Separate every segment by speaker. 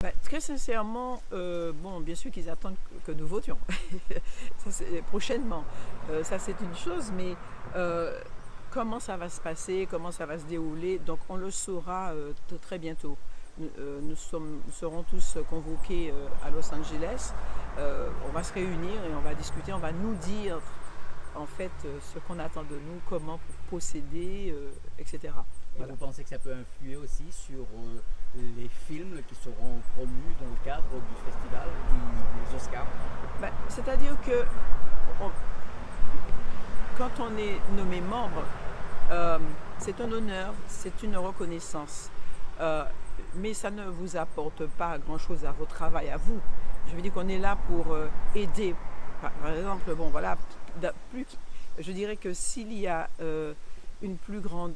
Speaker 1: Bah, très sincèrement, bon, bien sûr qu'ils attendent que nous votions. Ça, c'est prochainement. Ça, c'est une chose, mais euh, comment ça va se passer, comment ça va se dérouler, donc on le saura très bientôt. Nous serons tous convoqués à Los Angeles. On va se réunir et on va discuter, on va nous dire en fait ce qu'on attend de nous, comment procéder, etc.
Speaker 2: Et
Speaker 1: Voilà.
Speaker 2: vous pensez que ça peut influer aussi sur les films qui seront promus dans le cadre du festival, des Oscars?
Speaker 1: Ben, c'est-à-dire que on- quand on est nommé membre, euh, c'est un honneur, c'est une reconnaissance. Euh, mais ça ne vous apporte pas grand-chose à votre travail, à vous. Je veux dire qu'on est là pour aider. Par exemple, bon, voilà, plus, je dirais que s'il y a une plus grande,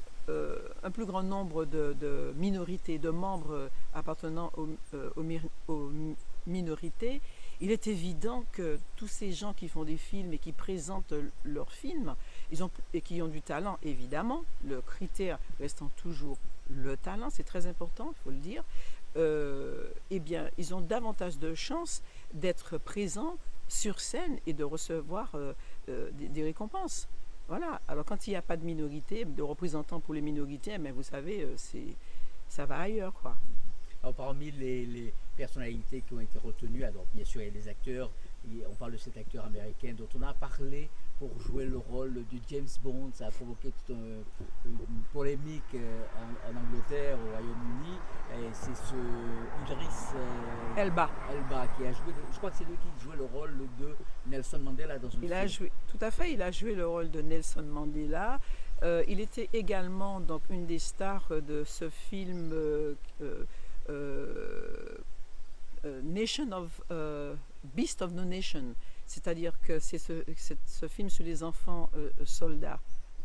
Speaker 1: un plus grand nombre de minorités, de membres appartenant aux minorités, il est évident que tous ces gens qui font des films et qui présentent leurs films, et qui ont du talent, évidemment, le critère restant toujours le talent, c'est très important, il faut le dire, eh bien, ils ont davantage de chances d'être présents sur scène et de recevoir des récompenses. Voilà. Alors quand il n'y a pas de minorité, de représentants pour les minorités, mais vous savez, ça va ailleurs, quoi.
Speaker 2: Alors, parmi les personnalités qui ont été retenues, alors bien sûr il y a des acteurs, et on parle de cet acteur américain dont on a parlé pour jouer le rôle de James Bond. Ça a provoqué une polémique en Angleterre, au Royaume-Uni. Et c'est ce Idris
Speaker 1: Elba.
Speaker 2: Elba qui a joué, je crois que c'est lui qui jouait le rôle de Nelson Mandela dans un
Speaker 1: Il a
Speaker 2: film.
Speaker 1: joué, tout à fait, il a joué le rôle de Nelson Mandela. Il était également donc une des stars de ce film euh, Nation of Beast of No Nation, c'est-à-dire que ce film sur les enfants soldats,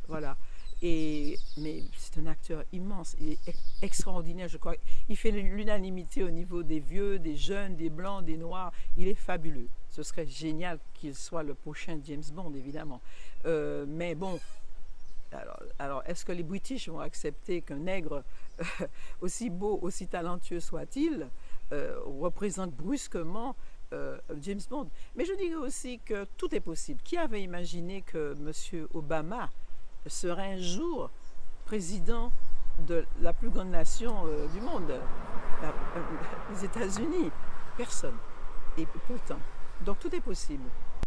Speaker 1: voilà. Mais c'est un acteur immense, il est extraordinaire, je crois. Il fait l'unanimité au niveau des vieux, des jeunes, des blancs, des noirs. Il est fabuleux. Ce serait génial qu'il soit le prochain James Bond, évidemment. Mais bon, alors est-ce que les British vont accepter qu'un nègre, aussi beau, aussi talentueux soit-il, représente brusquement James Bond? Mais je dirais aussi que tout est possible. Qui avait imaginé que M. Obama serait un jour président de la plus grande nation du monde, les États-Unis? Personne. Et pourtant, donc tout est possible.